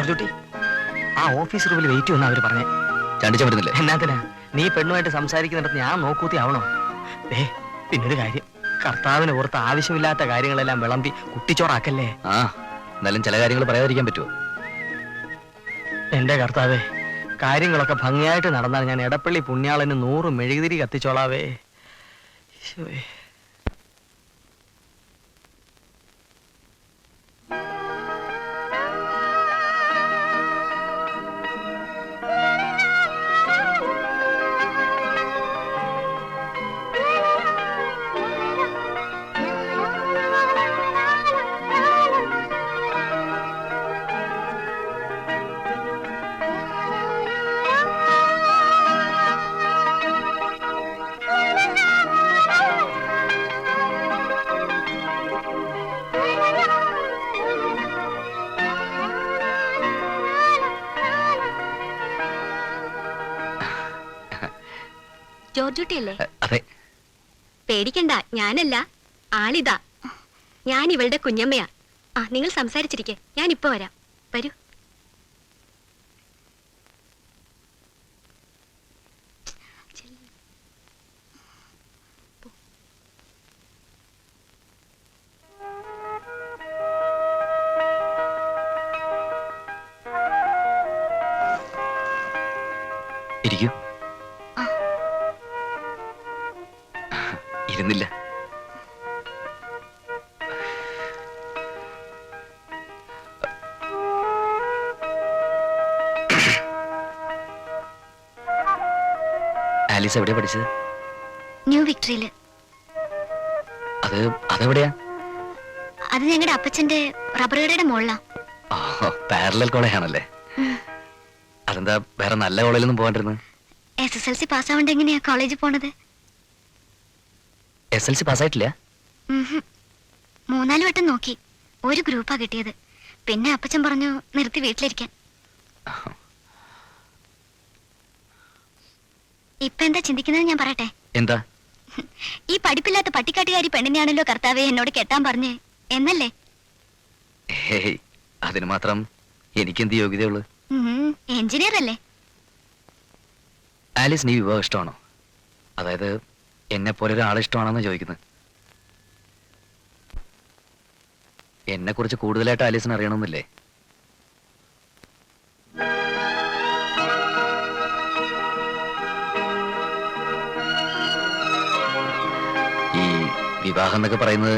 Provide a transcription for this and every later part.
ജോർജുട്ടി, ആ ഓഫീസ് റൂമിൽ വെയിറ്റ് ചെയ്യുന്ന അവര് പറഞ്ഞേ. ചണ്ടിച്ച പറ്റുന്നില്ലേ? എന്നാത്തിനാ നീ പെണ്ണുമായിട്ട് സംസാരിക്കുന്നിടത്ത് ഞാൻ നോക്കൂത്തി ആവണോ? പിന്നൊരു കാര്യം, കർത്താവിന് പുറത്ത് ആവശ്യമില്ലാത്ത കാര്യങ്ങളെല്ലാം വിളമ്പി കുട്ടിച്ചോറാക്കല്ലേ. ആ, എന്നാലും ചില കാര്യങ്ങൾ പറയാതിരിക്കാൻ പറ്റുമോ? എന്റെ കർത്താവേ, കാര്യങ്ങളൊക്കെ ഭംഗിയായിട്ട് നടന്നാൽ ഞാൻ എടപ്പള്ളി പുണ്യാളന് 100 മെഴുകുതിരി കത്തിച്ചോളാവേ. ജോർജുട്ടിയല്ലേ? അതെ. പേടിക്കണ്ട, ഞാനല്ല, ആളിതാ. ഞാൻ ഇവളുടെ കുഞ്ഞമ്മയാ. നിങ്ങൾ സംസാരിച്ചിരിക്കെ, ഞാൻ ഇപ്പൊ വരാം. വരൂ. ഇരിക്കൂ. ഇരുന്നില്ല. ആലീസ് എവിടെയാ പഠിച്ചത്? ന്യൂ വിക്ടറിയില്. അതെവിടെയാ? അത് ഞങ്ങളുടെ അപ്പച്ചന്റെ റബ്ബർ കടയുടെ മുകളിലാ. പാരലൽ കോളേജ് ആണല്ലേ? അതെന്താ വേറെ നല്ല കോളേജിലൊന്നും പോകാണ്ടിരുന്നത്? SSLC പാസ്സാവണ്ട എങ്ങനെയാ കോളേജിൽ പോണത്? SLC പാസ്സായിട്ടില്ല? 3-4 വട്ടം നോക്കി, ഒരു ഗ്രൂപ്പാ കിട്ടിയത്. പിന്നെ അപ്പച്ചൻ പറഞ്ഞു നിർത്തി വീട്ടിലിരിക്കാൻ. ഇപ്പൊ എന്താ ചിന്തിക്കുന്നത് ഞാൻ പറയട്ടെ? എന്താ? ഈ പഠിപ്പില്ലാത്ത പട്ടിക്കാട്ടുകാരി പെണ്ണിനെയാണല്ലോ കർത്താവെ എന്നോട് കെട്ടാൻ പറഞ്ഞേ എന്നല്ലേ? അതിന് മാത്രം എനിക്കെന്ത് യോഗ്യതയുള്ളു? എഞ്ചിനീയർ അല്ലേ? ആലീസ്, നീ വിവാഹം ഇഷ്ടമാണോ? അതായത് എന്നെ പോലെ ഒരാളെ ഇഷ്ടമാണെന്ന് ചോദിക്കുന്നത്. എന്നെ കുറിച്ച് കൂടുതലായിട്ട് ആലീസിന് അറിയണമെന്നില്ലേ? ഈ വിവാഹം എന്നൊക്കെ പറയുന്നത്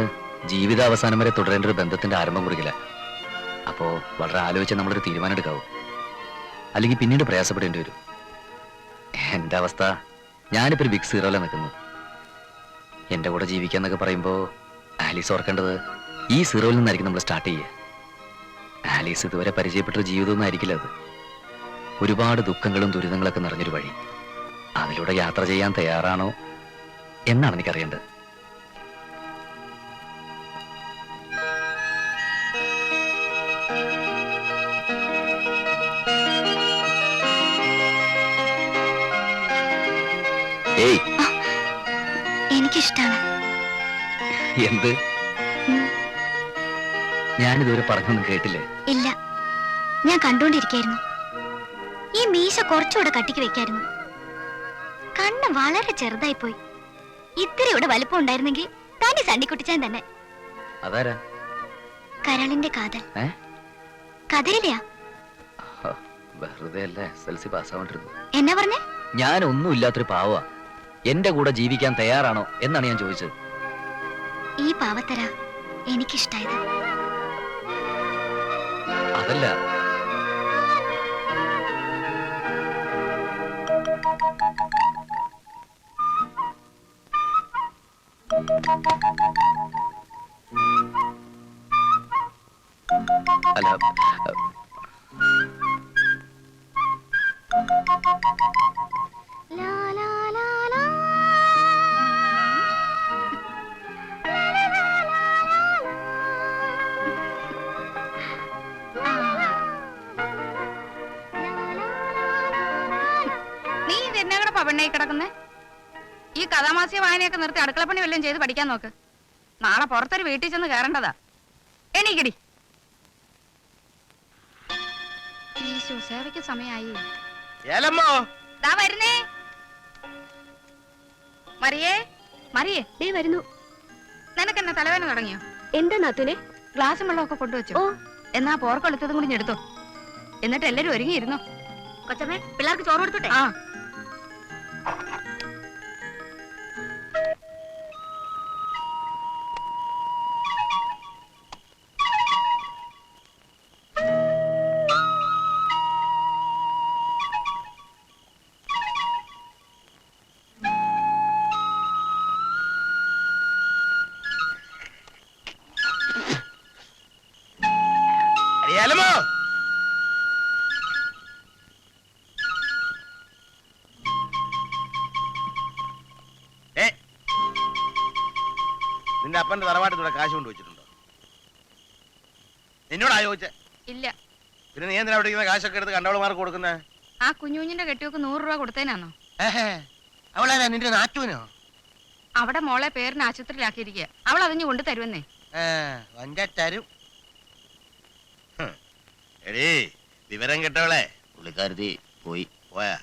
ജീവിതാവസാനം വരെ തുടരേണ്ട ഒരു ബന്ധത്തിന്റെ ആരംഭം കുറിക്കില്ല. അപ്പോ വളരെ ആലോചിച്ച് നമ്മളൊരു തീരുമാനം എടുക്കാവൂ, അല്ലെങ്കിൽ പിന്നീട് പ്രയാസപ്പെടേണ്ടി വരും. എന്റെ അവസ്ഥ, ഞാനിപ്പോ ഒരു ബിഗ് സീറോയില നിൽക്കുന്നു. എന്റെ കൂടെ ജീവിക്കാന്നൊക്കെ പറയുമ്പോ ആലീസ് ഓർക്കേണ്ടത് ഈ സീറോയിൽ നിന്നായിരിക്കും നമ്മൾ സ്റ്റാർട്ട് ചെയ്യുക. ആലീസ് ഇതുവരെ പരിചയപ്പെട്ടൊരു ജീവിതമൊന്നും ആയിരിക്കില്ല അത്. ഒരുപാട് ദുഃഖങ്ങളും ദുരിതങ്ങളൊക്കെ നിറഞ്ഞൊരു വഴി. അതിലൂടെ യാത്ര ചെയ്യാൻ തയ്യാറാണോ എന്നാണ് എനിക്കറിയേണ്ടത്. എനിക്കിഷ്ടാണ്. എന്ത്? ഞാനിതുവരെ പറഞ്ഞൊന്നും കേട്ടില്ലേ? ഇല്ല, ഞാൻ കണ്ടോണ്ടിരിക്കായിരുന്നു. ഈ മീശ കുറച്ചുകൂടെ കട്ടിക്ക് വെക്കായിരുന്നു. കണ്ണ് വളരെ ചെറുതായി പോയി. ഇത്തിരിയുടെ വലിപ്പം ഉണ്ടായിരുന്നെങ്കിൽ താണ്ടി സണ്ണിക്കുട്ടിച്ചാൻ തന്നെ. അതാരാ? കരളിന്റെ കാതൽ. കഥയിലെയാ? വെറുതെ അല്ലേ SLC പാസ്സാവണ്ടിരുന്നു. എന്നാ പറഞ്ഞേ? ഞാൻ ഒന്നുമില്ലാത്തൊരു പാവ. എന്റെ കൂടെ ജീവിക്കാൻ തയ്യാറാണോ എന്നാണ് ഞാൻ ചോദിച്ചത്. ഈ പാവത്തര എനിക്കിഷ്ടായത്. അതല്ല, അല്ല, നീ ഇതെന്നാ പവണ്ണായി കിടക്കുന്നേ? ഈ കഥാമാസ്യ വായനയൊക്കെ നിർത്തി അടുക്കളപ്പണി വല്ലതും ചെയ്ത് പഠിക്കാൻ നോക്ക്. നാളെ പുറത്തൊരു വീട്ടിൽ ചെന്ന് കയറേണ്ടതാ. എണീക്കടി. ഈശോ സേവയ്ക്ക് സമയായി. ഏലമ്മോ ദാ വരുന്നേ. മറിയേ മറിയേ ദേ വരുന്നു. നിനക്കെന്നെ തലവേദന തുടങ്ങിയോ? എന്താ നാത്തൂനെ? ഗ്ലാസും വെള്ളമൊക്കെ കൊണ്ടുവച്ചു. ഓ, എന്നാ പോർക്കൊളുത്തതും കൂടി എടുത്തോ. എന്നിട്ട് എല്ലാരും ഒരുങ്ങിയിരുന്നോ. കൊച്ചമ്മേ, പിള്ളേർക്ക് ചോറ് കൊടുത്തോട്ടെ? ആ ഏലമ്മോ നിന്റെ അപ്പന്റെ തറവാട്ടിലൂടെ കാശ് കൊണ്ട് വെച്ചിട്ടുണ്ടോ? എന്നോടാ ചോദിച്ചേ? ഇല്ല. പിന്നെ നീ എന്തിനാ അവിടെ കാശൊക്കെ എടുത്ത് കണ്ടവളമാർക്ക് കൊടുക്കുന്നേ? ആ കുഞ്ഞുഞ്ഞിന്റെ കെട്ടിയൊക്കെ 100 രൂപ കൊടുത്തേനാന്നോ? അവളാരാ, നിന്റെ നാട്ടുവിനോ? അവിടെ മോളെ പേരിന് ആശുപത്രിയിലാക്കിയിരിക്കുക. അവൾ അതിഞ്ഞു കൊണ്ട് തരുമെന്നേ. തരും. എടീ, വിവരം കേട്ടവളെ പുള്ളിക്കാരത്തി പോയി. പോയാ?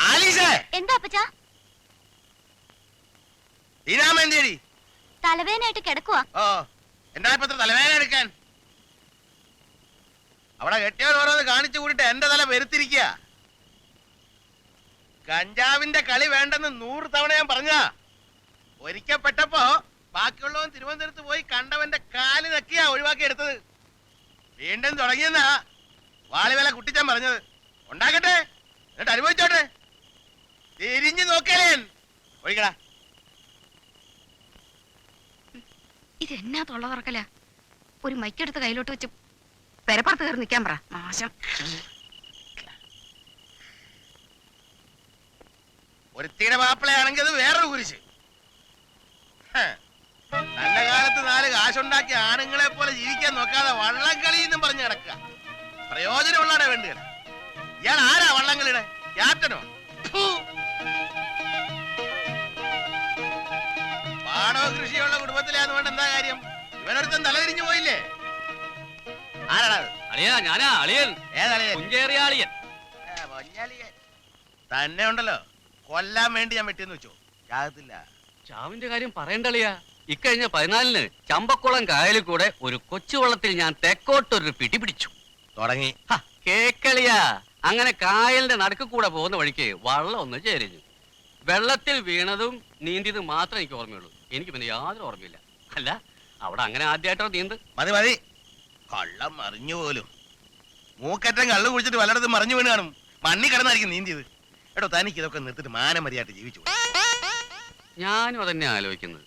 ആലീസേ, എന്താ അപ്പച്ചാ? ദീനാമേന്തേടി തലവേദനയായിട്ട് കിടക്കുവാ. ഓ, എന്താ ഇപ്പൊ ഇത്ര തലവേദന എടുക്കാൻ? അവിടെ കെട്ടിയവൻ ഓരോന്ന് കാണിച്ചു കൂടിട്ട് എന്റെ തല വെരുത്തിരിക്കുക. കഞ്ചാവിന്റെ കളി വേണ്ടെന്ന് 100 തവണ ഞാൻ പറഞ്ഞാ. ഒരിക്കപ്പെട്ടപ്പോ ബാക്കിയുള്ളവൻ തിരുവനന്തപുരത്ത് പോയി കണ്ടവന്റെ കാല് നക്കിയാ ഒഴിവാക്കി എടുത്തത്. വീണ്ടും തുടങ്ങിയെന്നാ വാളിവേല കുട്ടിച്ചാൻ പറഞ്ഞത്. ഉണ്ടാക്കട്ടെ, എന്നിട്ട് അനുഭവിച്ചോട്ടെ. തിരിഞ്ഞു നോക്കലേ ഒഴിക്കടാ. ഇതെന്നാ തൊള്ള തുറക്കല? ഒരു മൈക്കെടുത്ത് കയ്യിലോട്ട് വെച്ച് പെരപ്പുറത്ത് കയറി നിൽക്കാൻ പറ. നാശം. ഒരുത്തിയുടെ മാപ്പിളയാണെങ്കിൽ അത് വേറൊരു കുരിശ്. നല്ല കാലത്ത് 4 കാശുണ്ടാക്കി ആണുങ്ങളെ പോലെ ജീവിക്കാൻ നോക്കാതെ വള്ളംകളി എന്നും പറഞ്ഞു കിടക്കുക. പ്രയോജനമുള്ളടെ വേണ്ടുക. ഇയാൾ ആരാ വള്ളംകളിയുടെ ക്യാപ്റ്റനോ? പാടോ കൃഷിയുള്ള കുടുംബത്തിലാന്ന് വേണ്ട എന്താ കാര്യം? ഇവനൊരുത്തൻ തലതിരിഞ്ഞു പോയില്ലേ? ആരാണത്? ഞാനാ അളിയൻ. ഏതളിയൻ? കുഞ്ചേറിയാളിയൻ. തന്നെ ഉണ്ടല്ലോ കൊല്ലാൻ വേണ്ടി ഞാൻ വെട്ടിയെന്ന് വെച്ചോ. ജാകത്തില്ല. ചാവിന്റെ കാര്യം പറയണ്ടളിയാ. ഇക്കഴിഞ്ഞ 14-ന് ചമ്പക്കുളം കായലിൽ കൂടെ ഒരു കൊച്ചുവള്ളത്തിൽ ഞാൻ തെക്കോട്ടൊരു പിടി പിടിച്ചു. തുടങ്ങി. കേക്കളിയാ. അങ്ങനെ കായലിന്റെ നടുക്ക് കൂടെ പോകുന്ന വഴിക്ക് വള്ളം ഒന്ന് ചേരിഞ്ഞു. വെള്ളത്തിൽ വീണതും നീന്തിയതും മാത്രമേ എനിക്ക് ഓർമ്മയുള്ളൂ. എനിക്ക് പിന്നെ യാതൊരു ഓർമ്മയില്ല. അല്ല, അവിടെ അങ്ങനെ ആദ്യമായിട്ടോ നീന്ത്? മതി മതി, കള്ളം മറിഞ്ഞു പോലും. മൂക്കറ്റം കള്ളു കുടിച്ചിട്ട് വല്ലയിടത്തും മറിഞ്ഞു വീണ് കാണും. മണ്ണി കിടന്നായിരിക്കും നീന്തിയത്. എടോ, തനിക്ക് ഇതൊക്കെ നിർത്തിട്ട് മാനമര്യാദ ജീവിച്ചു. ഞാനും അതന്നെ ആലോചിക്കുന്നത്.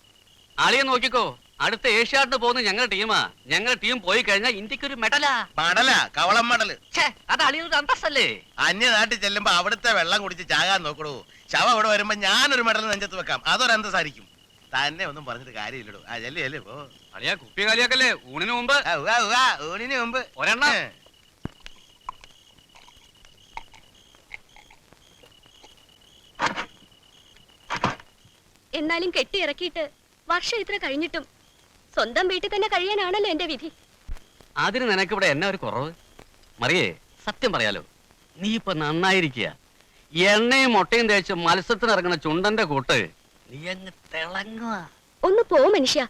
അളിയെ നോക്കിക്കോ, അടുത്ത ഏഷ്യാഡിന് പോകുന്ന ഞങ്ങളുടെ ടീമാ. ഞങ്ങളുടെ ടീം പോയി കഴിഞ്ഞാൽ ഇന്ത്യക്കൊരു മെഡലാ. മടല, കവളം മടല്. അത് അളിയൊരു അന്തസ്സല്ലേ? അന്യനാട്ടിൽ ചെല്ലുമ്പോ അവിടുത്തെ വെള്ളം കുടിച്ച് ചാകാൻ നോക്കണോ. ശവം ഇവിടെ വരുമ്പോ ഞാനൊരു മെഡൽ നെഞ്ചത്ത് വെക്കാം. അതൊരു അന്തസ്സായിരിക്കും. തന്നെ ഒന്നും പറഞ്ഞിട്ട് കാര്യമില്ലടോ. ആ ചെല്ലേ ചെല്ലേ പോ. അളിയാ, കുപ്പി കാലിയാക്കല്ലേ. ഊണിന് മുമ്പ് ഊണിന് മുമ്പ് ഒരെണ്ണം. എന്നാലും കെട്ടി ഇറക്കിയിട്ട് വർഷം ഇത്ര കഴിഞ്ഞിട്ടും സ്വന്തം വീട്ടിൽ തന്നെ കഴിയാനാണല്ലോ എന്റെ വിധി. അതിന് നിനക്കിവിടെ എന്നാ ഒരു കുറവ്? മറിയേ, സത്യം പറയാലോ, നീ ഇപ്പൊ നന്നായിരിക്കുക. എണ്ണയും മുട്ടയും തേച്ച് മത്സരത്തിന് ഇറങ്ങുന്ന ചുണ്ടന്റെ കൂട്ട് നീ അങ്ങ് തിളങ്ങുക. ഒന്ന് പോ മനുഷ്യ,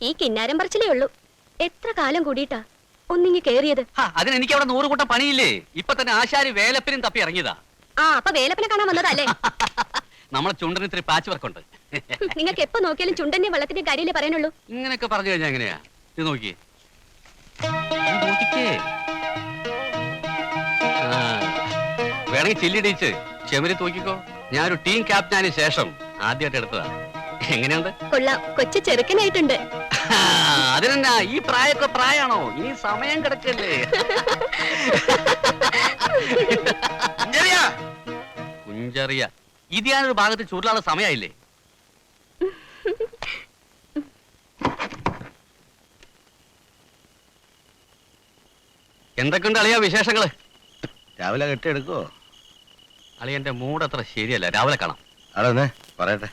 ഈ കിന്നാരം പറച്ചിലേ ഉള്ളൂ. എത്ര കാലം കൂടിയിട്ടാ ഒന്നിങ്ങി കേറിയത്. അതിന് എനിക്ക് അവിടെ 100 കൂട്ടം പണിയില്ലേ? ഇപ്പൊ തന്നെ ആശാരി വേലപ്പിനും തപ്പി ഇറങ്ങിയതാ. ആ, അപ്പൊ വേലപ്പനെ കാണാൻ വന്നതല്ലേ? നമ്മളെ ചുണ്ടന് ഇത്തിരി പാച്ച് വർക്ക് ഉണ്ട്. നിങ്ങൾക്ക് എപ്പോ നോക്കിയാലും ചുണ്ടന്റെ വെള്ളത്തിന്റെ കാര്യമല്ലേ പറയാനുള്ളൂ. ഇങ്ങനെയൊക്കെ പറഞ്ഞു കഴിഞ്ഞാ എങ്ങനെയാ? ഇത് നോക്കിയേ, നോക്കിക്കേ. വേണമെങ്കിൽ ചില്ലിടിച്ച് ചെമരി തൂക്കിക്കോ. ഞാനൊരു ടീം ക്യാപ്റ്റനായതിനു ശേഷം ആദ്യമായിട്ട് എടുത്തതാ. എങ്ങനെയുണ്ട്? കൊള്ളാം, കൊച്ചു ചെറുക്കനായിട്ടുണ്ട്. അതിനെന്നാ, ഈ പ്രായമൊക്കെ പ്രായാണോ? ഇനി സമയം കിടക്കല്ലേ. കുഞ്ചറിയ, ഇത് ഞാനൊരു ഭാഗത്ത് ചൂരിലുള്ള സമയമായില്ലേ? എന്തൊക്കെയുണ്ട് അളിയാ വിശേഷങ്ങള്? രാവിലെ കെട്ടിയെടുക്കുവോ? അളിയന്റെ മൂഡ് അത്ര ശരിയല്ല. രാവിലെ കാണാം. അവിടെ പറയട്ടെ,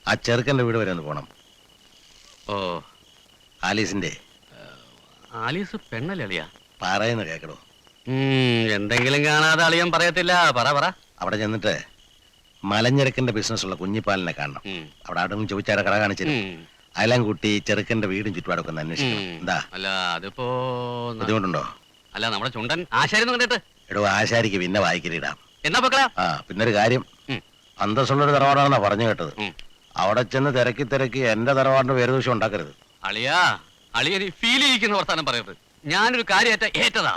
ആ ചെറുക്കന്റെ വീട് വരെ ഒന്ന് പോണം. ഓ, ആലീസിന്റെ. ആലീസ് പെണ്ണല്ലേ അളിയാ? പറയുന്ന കേക്കടോ. എന്തെങ്കിലും കാണാതെ അളിയൻ പറയത്തില്ല. പറ പറ. അവിടെ ചെന്നിട്ട് മലഞ്ഞെരുക്കന്റെ ബിസിനസ് ഉള്ള കുഞ്ഞിപ്പാലിനെ കാണണം. അവിടെ ആടും ചോദിച്ചാൽ കട കാണിച്ചിട്ട് അയലാം കൂട്ടി ചെറുക്കന്റെ വീടും ചുറ്റുപാടൊക്കെ ഒന്ന് അന്വേഷിക്കണം. എന്താ അല്ല അതിപ്പോ ബുദ്ധിമുട്ടുണ്ടോ? അല്ല നമ്മുടെ ചുണ്ടൻ ആശാരി കണ്ടിട്ട്. എടോ ആശാരിക്ക് പിന്നെ വായിക്കലിടാം. എന്നാ പൊക്കളാ. ആ പിന്നൊരു കാര്യം, അന്തസ്സുള്ളൊരു തറവാടാണെന്നാ പറഞ്ഞു കേട്ടത്. അവിടെ ചെന്ന് തിരക്കി എന്റെ തറവാടിന്റെ പേരുദോഷം ഉണ്ടാക്കരുത്. അളിയാ അളിയന് ഫീൽ ചെയ്യിക്കുന്ന വർത്താനം പറയരുത്. ഞാനൊരു കാര്യമായിട്ട ഏറ്റതാ.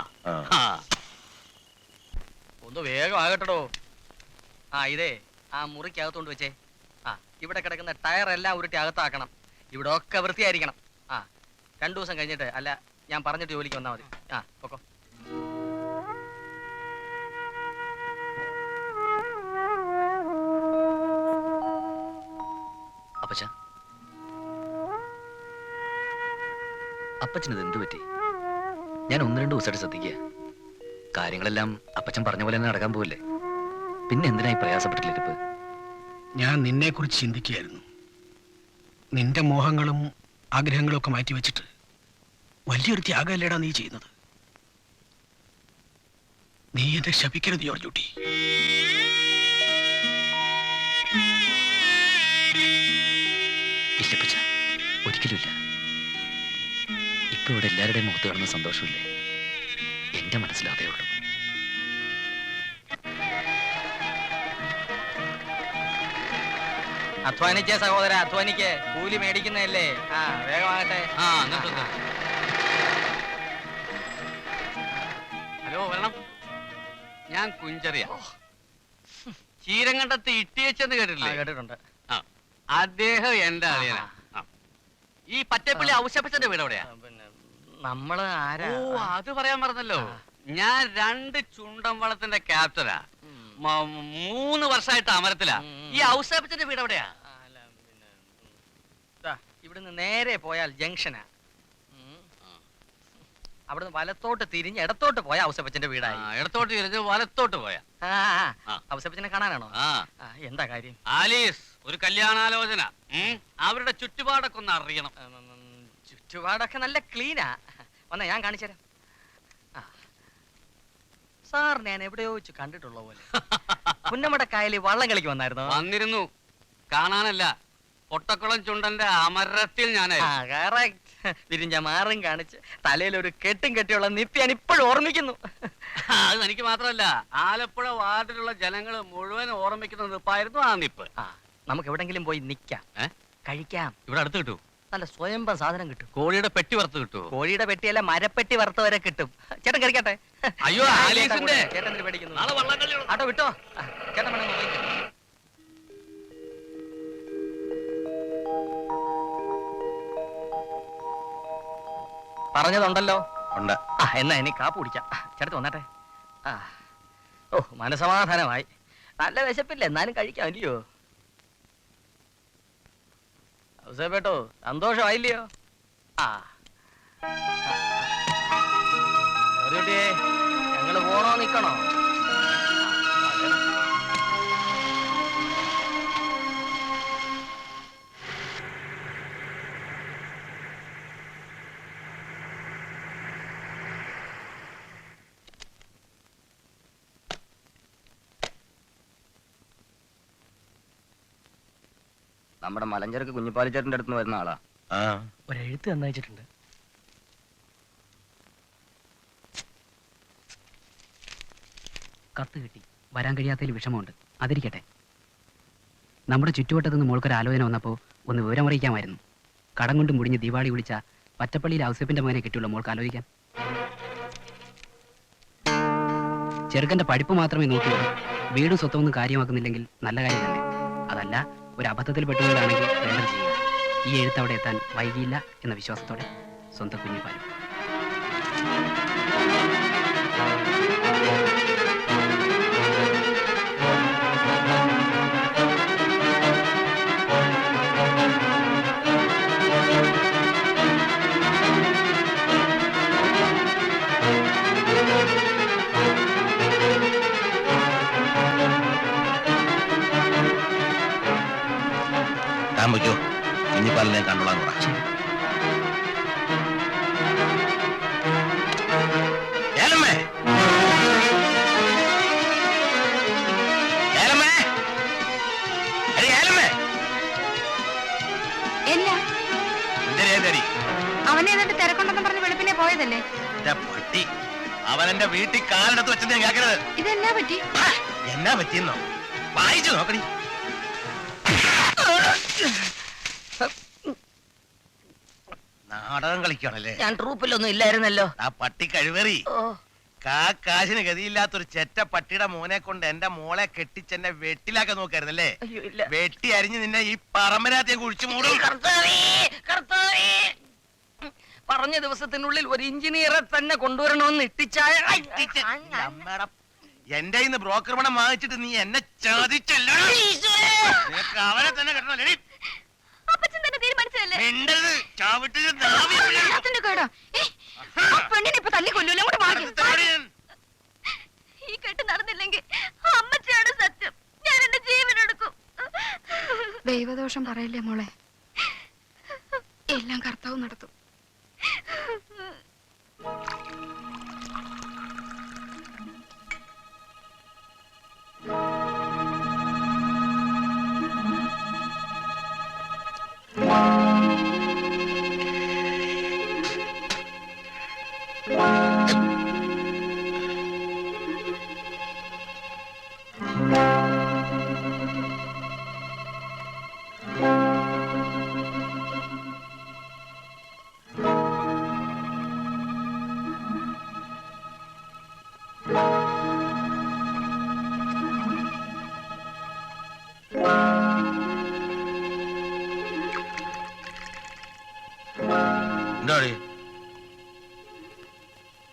ഒന്ന് വേഗം ആകട്ടോ. ആ ഇതേ ആ മുറിക്കകത്തോണ്ട് വെച്ചേ. ആ ഇവിടെ കിടക്കുന്ന ടയർ എല്ലാം ഉരുട്ടി അകത്താക്കണം. ഇവിടെ ഒക്കെ വൃത്തിയായിരിക്കണം. ആ 2 ദിവസം കഴിഞ്ഞിട്ട്, അല്ല ഞാൻ പറഞ്ഞിട്ട് ജോലിക്ക് വന്നാൽ മതി. ആ പൊക്കോ. അപ്പച്ച, അപ്പച്ചനത് എന്തു പറ്റി? ഞാൻ 1-2 ദിവസമായിട്ട് ശ്രദ്ധിക്കുക. കാര്യങ്ങളെല്ലാം അപ്പച്ചൻ പറഞ്ഞ പോലെ തന്നെ നടക്കാൻ പോവല്ലേ? പിന്നെ എന്തിനായി പ്രയാസപ്പെട്ടിട്ടിരിപ്പ്? ഞാൻ നിന്നെ കുറിച്ച് ചിന്തിക്കുകയായിരുന്നു. നിന്റെ മോഹങ്ങളും ആഗ്രഹങ്ങളും ഒക്കെ മാറ്റി വെച്ചിട്ട് വലിയൊരു ത്യാഗമല്ലേടാ നീ ചെയ്യുന്നത്. നീ എന്നെ ശപിക്കരുത് ജോർജുട്ടി. ഇല്ലപ്പച്ച, ഒരിക്കലുമില്ല. ഇപ്പൊ ഇവിടെ എല്ലാവരുടെയും മുഖത്ത് കാണുന്ന സന്തോഷമില്ലേ, എന്റെ മനസ്സിലാതേ ഉള്ളൂ. അധ്വാനിക്കേ സഹോദര, അധ്വാനിക്കേ. കൂലി മേടിക്കുന്നതല്ലേ. ആ വേഗമാകട്ടെ. ഹലോ വരണം. ഞാൻ കുഞ്ചറിയ ചീരങ്കണ്ടത്ത് ഇട്ടിയച്ചെന്ന് കേട്ടിട്ടില്ലേ? കേട്ടിട്ടുണ്ട്. അദ്ദേഹം എന്റെ അളിയനാ. ഈ പറ്റപ്പള്ളി ഔസപ്പച്ചന്റെ വീട് എവിടെയാ? പിന്നെ നമ്മള് ആരാ? ഓ അത് പറയാൻ പറഞ്ഞല്ലോ. ഞാൻ 2 ചുണ്ടൻ വളത്തിന്റെ ക്യാപ്റ്റനാ. 3 വർഷമായിട്ട് അമരത്തിലാ. ഈ ഔസപ്പച്ചന്റെ വീട് എവിടെയാ? ഇവിടുന്ന് നേരെ പോയാൽ ജംഗ്ഷനാ. അവിടുന്ന് വലത്തോട്ട് തിരിഞ്ഞ് ഇടത്തോട്ട് പോയ ഔസപ്പച്ചന്റെ വീടായി. ഇടത്തോട്ട് തിരിഞ്ഞ് വലത്തോട്ട് പോയാ ഔസപ്പച്ചനെ കാണാനാണോ? എന്താ കാര്യം? ആലീസ് ഒരു കല്യാണാലോചന. അവരുടെ ചുറ്റുപാടൊക്കെ ഒന്ന് അറിയണം. ചുറ്റുപാടൊക്കെ നല്ല ക്ലീനാ. വന്നാ ഞാൻ കാണിച്ചുതരാം. സാർ ഞാൻ എവിടെയോ വെച്ച് കണ്ടിട്ടുള്ള പോലെ. പുന്നമടക്കായലി വള്ളം കളിക്ക് വന്നായിരുന്നു. വന്നിരുന്നു, കാണാനല്ല. പൊട്ടക്കുളം ചുണ്ടന്റെ അമരത്തിൽ ഞാനായിരുന്നു. വിരിഞ്ഞ മാറും കാണിച്ച് തലയിൽ ഒരു കെട്ടും കെട്ടിയുള്ള നിപ്പ് ഞാൻ ഇപ്പോഴും ഓർമ്മിക്കുന്നു. അത് എനിക്ക് മാത്രമല്ല, ആലപ്പുഴ വാർഡിലുള്ള ജനങ്ങൾ മുഴുവൻ ഓർമ്മിക്കുന്ന നിപ്പായിരുന്നു ആ നിപ്പ്. നമുക്ക് എവിടെങ്കിലും പോയി നിക്കാം, കഴിക്കാം. ഇവിടെ അടുത്ത് കിട്ടൂ? നല്ല സ്വയംഭം സാധനം കിട്ടും. കോഴിയുടെ പെട്ടി വറുത്ത് കിട്ടുമോ? കോഴിയുടെ പെട്ടിയല്ല, മരപ്പെട്ടി വറുത്ത വരെ കിട്ടും. ചേട്ടൻ കഴിക്കട്ടെ. അയ്യോ ആലീസിന്റെ ചേട്ടൻ പേടിക്കുന്നു. നാളെ വള്ളംകളി ആട്ടോ വിട്ടോ. ചേട്ടൻ വേണമെങ്കിൽ പറഞ്ഞതുണ്ടല്ലോ. ഉണ്ട്. എന്നാ ഇനി കാപ്പ് കുടിക്കാം. ചേട്ടത്ത് വന്നാട്ടെ. ഓ മനസമാധാനമായി. നല്ല വിശപ്പില്ല, എന്നാലും കഴിക്കാം അല്ലയോ? ഔസേപ്പേട്ടോ സന്തോഷമായില്ലയോ? ഞങ്ങള് പോണോ നിക്കണോ? നമ്മുടെ മലഞ്ചരക്ക് കുഞ്ഞിപ്പാലിച്ചേട്ടന്റെ അടുത്ത് വരുന്ന ആളാ. ഒരെഴുത്ത് തന്നയച്ചിട്ടുണ്ട്. കത്ത് കിട്ടി. വരാൻ കഴിയാത്തതിൽ വിഷമമുണ്ട്. അതിരിക്കട്ടെ. നമ്മുടെ ചുറ്റുവട്ടത്തു നിന്ന് മോൾക്കൊരു ആലോചന വന്നപ്പോൾ ഒന്ന് വിവരമറിയിക്കാമായിരുന്നു. കടം കൊണ്ട് മുടിഞ്ഞ് ദീപാവളി വിളിച്ച പറ്റപ്പള്ളിയിൽ ഔസേപ്പിന്റെ മകനെ കിട്ടിയുള്ള മോൾക്ക് ആലോചിക്കാൻ. ചെറുക്കന്റെ പഠിപ്പ് മാത്രമേ നോക്കിയുള്ളൂ. വീടും സ്വത്തൊന്നും കാര്യമാക്കുന്നില്ലെങ്കിൽ നല്ല കാര്യം തന്നെ. അതല്ല ഒരു അബദ്ധത്തിൽ പെട്ടുകൊണ്ടാണെങ്കിൽ വേണ്ടത് ചെയ്യുക. ഈ എഴുത്ത് അവിടെ എത്താൻ വൈകിയില്ല എന്ന വിശ്വാസത്തോടെ സ്വന്തം കുഞ്ഞിപ്പാലും. താൻ വയ്ക്കോ, കുഞ്ഞിപ്പാലിനെ കണ്ടോളാൻ പറ. പോയതല്ലേ? എന്റെ പട്ടി അവൻ എന്റെ വീട്ടിൽ കാലെടുത്ത് വെച്ചത് ഞാൻ കേൾക്കരുത്. ഇതെന്നാ പറ്റി? എന്നാ പറ്റിയെന്നോ വായിച്ചു നോക്കണി. നാടകം കളിക്കാണല്ലേ? ഞാൻ ട്രൂപ്പിലൊന്നും ഇല്ലായിരുന്നല്ലോ. ആ പട്ടി കഴിവേറി. കാശിന് ഗതിയില്ലാത്തൊരു ചെറ്റ പട്ടിയുടെ മോനെ കൊണ്ട് എന്റെ മോളെ കെട്ടിച്ചെന്നെ വെട്ടിലാക്കാൻ നോക്കായിരുന്നല്ലേ? വെട്ടി അരിഞ്ഞ് നിന്നെ ഈ പറമ്പനകത്തെ കുഴിച്ചു മൂടും. പറഞ്ഞ ദിവസത്തിനുള്ളിൽ ഒരു എഞ്ചിനീയറെ തന്നെ കൊണ്ടുവരണമെന്ന് ഇട്ടിച്ചായ എന്റെ ഇന്ന് ബ്രോക്കർ പണം വാങ്ങിച്ചിട്ട് നീ എന്നെ ചതിച്ചല്ലോ. നിനക്ക് അവനെ തന്നെ കെട്ടണല്ലേ? അപ്പച്ചൻ തന്നെ തീരുമാനിച്ചതല്ലേ? മിണ്ടരുത്. ചവിട്ടിന് നാവി പിളരും. അതിന്റെ കേടോ? പെണ്ണിനെ ഇപ്പൊ തല്ലി കൊല്ലൂല്ലോ. അങ്ങോട്ട് മാറി. ഈ കെട്ട് നടന്നില്ലെങ്കിൽ അമ്മച്ചിയാണ് സത്യം. ഞാൻ എന്റെ ജീവനെടുക്കും. ദൈവദോഷം പറയല്ലേ മോളെ, എല്ലാം കർത്താവ് നടത്തും.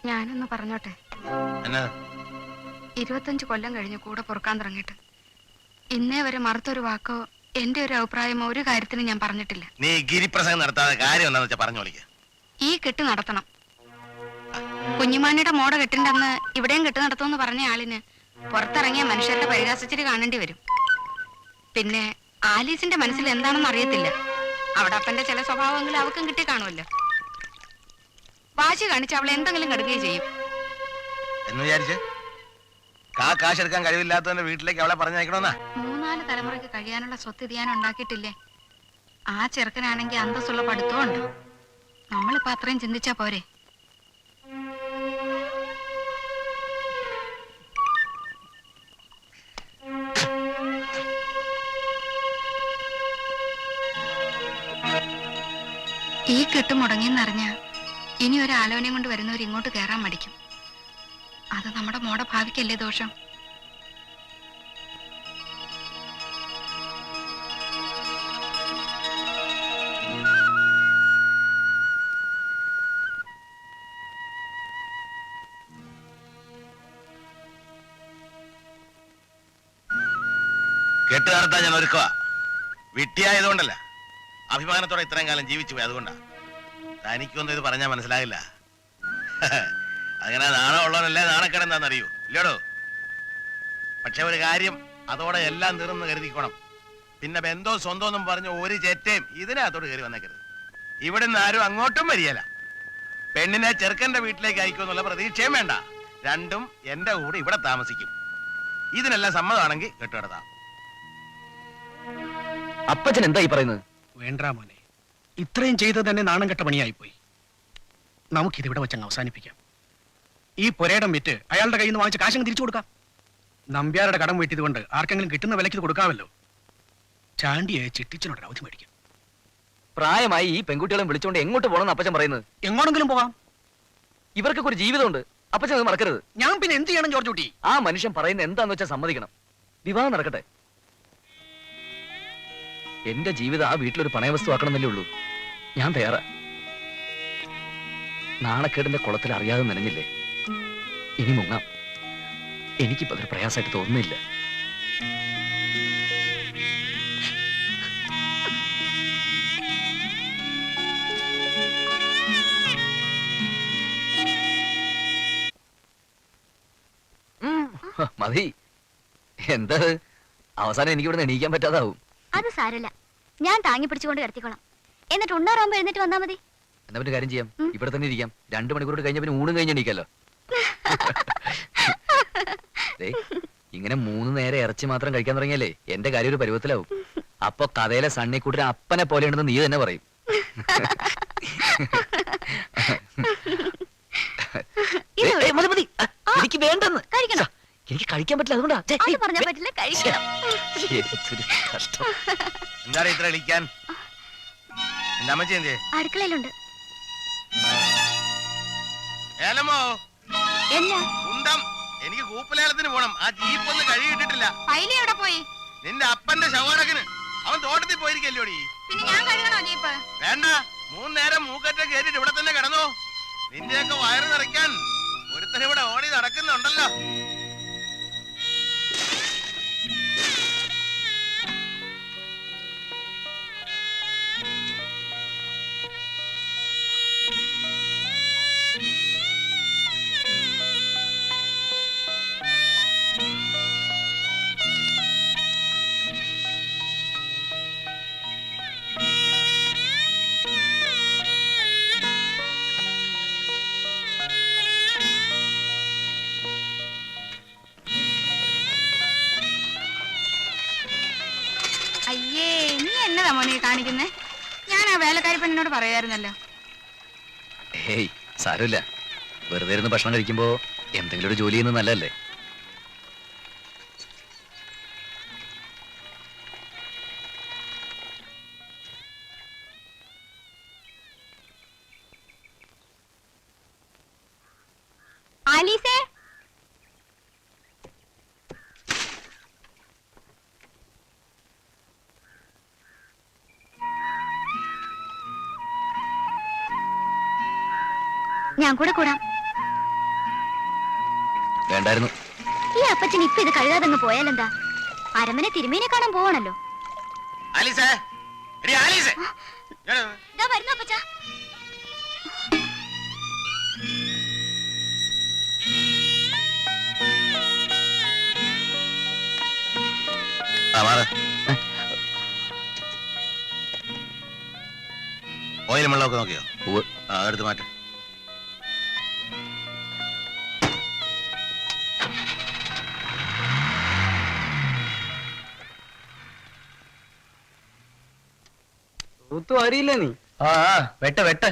ഞാനൊന്ന് പറഞ്ഞോട്ടെ. 25 കൊല്ലം കഴിഞ്ഞ് കൂടെ പൊറുക്കാൻ തുടങ്ങിയിട്ട് ഇന്നേ വരെ മറുത്തൊരു വാക്കോ എന്റെ ഒരു അഭിപ്രായമോ ഒരു കാര്യത്തിന് ഞാൻ പറഞ്ഞിട്ടില്ല. നീ ഗിരിപ്രസംഗം നടത്താതെ കാര്യം എന്താണെന്ന് വെച്ചാൽ പറഞ്ഞു വിളിക്ക. ഈ കെട്ട് നടത്തണം. കുഞ്ഞുമാണിയുടെ മോടെ കെട്ടിണ്ടെന്ന് ഇവിടെയും കെട്ട് നടത്തുമെന്ന് പറഞ്ഞ ആളിന് പുറത്തിറങ്ങിയ മനുഷ്യരുടെ പരിഹാസിച്ചിട്ട് കാണേണ്ടി വരും. പിന്നെ ആലീസിന്റെ മനസ്സിൽ എന്താണെന്ന് അറിയത്തില്ല. അവിടെ അപ്പന്റെ ചില സ്വഭാവമെങ്കിലും അവക്കും കിട്ടി കാണുമല്ലോ. വാശി കാണിച്ച് അവളെ എന്തെങ്കിലും കെടുക്കുകയും ചെയ്യും എന്ന് വിചാരിച്ച് കാശ് എടുക്കാൻ കഴിവില്ലാത്തവന്റെ വീട്ടിലേക്ക് അവളെ പറഞ്ഞയക്കണമെന്നാ? 3-4 തലമുറയ്ക്ക് കഴിയാനുള്ള സ്വത്ത് ഞാൻ ഉണ്ടാക്കിയിട്ടില്ലേ? ആ ചെറുക്കനാണെങ്കിൽ അന്തസ്സുള്ള പഠിത്തവും ഉണ്ട്. നമ്മളിപ്പോ അത്രയും ചിന്തിച്ചാ പോരെ? ഈ കെട്ട് മുടങ്ങിയെന്നറിഞ്ഞ ഇനി ഒരു ആലോചനയും കൊണ്ട് വരുന്നവർ ഇങ്ങോട്ട് കയറാൻ മടിക്കും. അത് നമ്മുടെ മോടെ ഭാവിക്കല്ലേ ദോഷം? കെട്ട് നടത്താൻ ഞാൻ ഒരുക്കുക. വിട്ടിയായതുകൊണ്ടല്ല, അഭിമാനത്തോടെ ഇത്രയും കാലം ജീവിച്ചു പോയി. അതുകൊണ്ടാ. തനിക്കൊന്നും ഇത് പറഞ്ഞാൽ മനസ്സിലാകില്ല. അങ്ങനെ നാണം ഉള്ളവനല്ലേ നാണക്കേടെന്താണെന്നറിയൂ ഇല്ലടോ? പക്ഷെ ഒരു കാര്യം, അതോടെ എല്ലാം തീർന്ന് കരുതിക്കോണം. പിന്നെ ബന്ധോ സ്വന്തം പറഞ്ഞ് ഒരു ചേറ്റയും ഇതിനകത്തോട് കയറി വന്നേക്കരുത്. ഇവിടുന്ന് ആരും അങ്ങോട്ടും വരികയില്ല. പെണ്ണിനെ ചെറുക്കന്റെ വീട്ടിലേക്ക് അയക്കുമെന്നുള്ള പ്രതീക്ഷയും വേണ്ട. രണ്ടും എന്റെ കൂടെ ഇവിടെ താമസിക്കും. ഇതിനെല്ലാം സമ്മതമാണെങ്കിൽ കെട്ടുകിടത്താം. അപ്പച്ചൻ എന്താ ഈ പറയുന്നത്? വേണ്ട മോനെ, ഇത്രയും ചെയ്തത് തന്നെ നാണം കെട്ട പണിയായിപ്പോയി. നമുക്കിതിവിടെ വെച്ചങ്ങ് അവസാനിപ്പിക്കാം. ഈ പുരയിടം വിറ്റ് അയാളുടെ കയ്യിൽ നിന്ന് വാങ്ങിച്ച കാശങ്ങ് തിരിച്ചു കൊടുക്കാം. നമ്പ്യാരുടെ കടം വീട്ടിയത് കൊണ്ട് ആർക്കെങ്കിലും കിട്ടുന്ന വിലയ്ക്ക് കൊടുക്കാമല്ലോ. ചാണ്ടിയെ ചിട്ടിച്ചനോട് അവധി മേടിക്കാം. പ്രായമായി ഈ പെൺകുട്ടികളെ വിളിച്ചുകൊണ്ട് എങ്ങോട്ട് പോകണമെന്ന് അപ്പച്ചൻ പറയുന്നത്? എങ്ങോട്ടെങ്കിലും പോവാം. ഇവർക്കൊക്കെ ഒരു ജീവിതമുണ്ട്. അപ്പച്ചൻ അത് മറക്കരുത്. ഞാൻ പിന്നെ എന്ത് ചെയ്യണം ജോർജ് കുട്ടി? ആ മനുഷ്യൻ പറയുന്നത് എന്താന്ന് വെച്ചാൽ സമ്മതിക്കണം. വിവാഹം നടക്കട്ടെ. എന്റെ ജീവിതം ആ വീട്ടിലൊരു പണയവസ്തു ആക്കണമെന്നല്ലേ ഉള്ളൂ. ഞാൻ തയ്യാറാ. നാണക്കേടിന്റെ കുളത്തിൽ അറിയാതെ നനഞ്ഞില്ലേ? ഇനി മുങ്ങാം. എനിക്കിപ്പോ അതൊരു പ്രയാസമായിട്ട് തോന്നുന്നില്ല. മതി. എന്താ അവസാനം എനിക്ക് ഇവിടെ എണീക്കാൻ പറ്റാതാവും. അത് സാരല്ല, ഞാൻ താങ്ങി പിടിച്ചുകൊണ്ട് കിടത്തിക്കോളാം. എന്നിട്ട് ഉണ്ണാറാകുമ്പോ എഴുന്നേറ്റ് വന്നാ മതി. എന്നാ പിന്നെ കാര്യം ചെയ്യാം, ഇവിടെ തന്നെ ഇരിക്കാം. 2 മണിക്കൂർ കഴിഞ്ഞ പിന്നെ ഊണും കഴിഞ്ഞ് എണീക്കല്ലോ. ഇങ്ങനെ 3 നേരം ഇറച്ചി മാത്രം കഴിക്കാൻ തുടങ്ങിയല്ലേ എന്റെ കാര്യം ഒരു പരുവത്തിലാവും. അപ്പൊ കഥയിലെ സണ്ണിക്കൂട്ടിന് അപ്പനെ പോലെയുണ്ടെന്ന് നീ തന്നെ പറയും. എനിക്ക് വേണ്ടെന്ന്. കഴിക്കണം. എനിക്ക് കഴിക്കാൻ പറ്റില്ല, അതുകൊണ്ടാ. അത് പറഞ്ഞാൽ പറ്റില്ല, കഴിക്കണം. എന്തൊരു കഷ്ടം. എന്താണ് ഇത്ര ഇളിക്കാൻ? എന്റെ അമ്മച്ചി എന്തേ? അടുക്കളയിലുണ്ട്. ഏലമോ എന്നാ? കുന്തം, എനിക്ക് കൂപ്പലേലത്തിന് പോണം. ആ ജീപ്പ് ഒന്ന് കഴുകിയിട്ടിട്ടില്ല. പൈലി എവിടെ പോയി? നിന്റെ അപ്പന്റെ ശവടക്കിന് അവൻ തോട്ടത്തിൽ പോയിരിക്കല്ലോടി. പിന്നെ ഞാൻ കഴുകണോ ജീപ്പ്? വേണ്ട, 3 നേരം മൂക്കറ്റ കേട്ടിട്ട് ഇവിടെ തന്നെ കിടന്നോ. നിന്റെയൊക്കെ വയറ് നിറയ്ക്കാൻ ഒരുത്തനിവിടെ ഓടി നടക്കുന്നുണ്ടല്ലോ. അയ്യേ, നീ എന്നതാ മോനെ കാണിക്കുന്നേ? ഞാൻ ആ വേലക്കാരി പെണ്ണിനോട് പറയായിരുന്നല്ലോ. ഹേയ്, സാരമില്ല. വെറുതെ ഇരുന്ന് ഭക്ഷണം കഴിക്കുമ്പോ എന്തെങ്കിലും ഒരു ജോലി ചെയ്യുന്നത് നല്ലതല്ലേ? ആലീസേ, ഞാൻ കൂടെ കൂടാം. വേണ്ടായിരുന്നു. ഈ അപ്പച്ചൻ ഇപ്പൊ ഇത് കഴുകാതങ്ങ് പോയാലെന്താ? അരമനെ തിരുമേനെ കാണാൻ പോവാണല്ലോ. ആലീസേ, എടി ആലീസേ, ഇങ്ങട് വന്ന്. ഇതാ വരുന്നു അപ്പച്ച. ആ, മാറ്. ഓയിലും വെള്ളമൊക്കെ നോക്കിയോ? ഉവ്വ്. ആ, അതെടുത്ത് മാറ്റ. അറിയില്ല നീ. ആ, വെട്ട് വെട്ട്.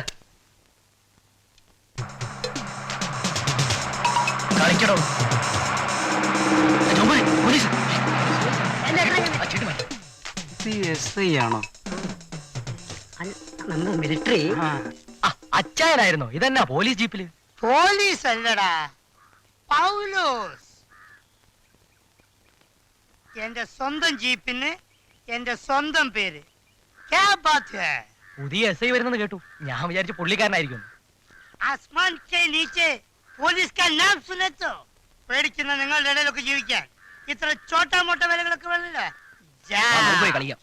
കളിക്കടോ. പോലീസ്. SI ആണോ? മിലിറ്ററി അച്ചായനായിരുന്നോ? ഇതെന്നാ പോലീസ് ജീപ്പില്? പോലീസ് അല്ലടാ, പൗലോസ്. എന്റെ സ്വന്തം ജീപ്പിന് എന്റെ സ്വന്തം പേര്. ക്യാ ബാത് ഹൈ? പുതിയ SI വരുന്നെന്ന് കേട്ടു. ഞാൻ വിചാരിച്ചു പുള്ളിക്കാരനായിരിക്കും. ആസ്മാൻ കെ നീച്ചെ പോലീസ് കാ നാം സുനെ തോ. പേടിക്കുന്ന നിങ്ങളുടെ ഇടയിലൊക്കെ ജീവിക്കാൻ ഇത്ര ചോട്ടാ മോട്ട വിലകളൊക്കെ വേണല്ലേ? പോയി കളിക്കാം.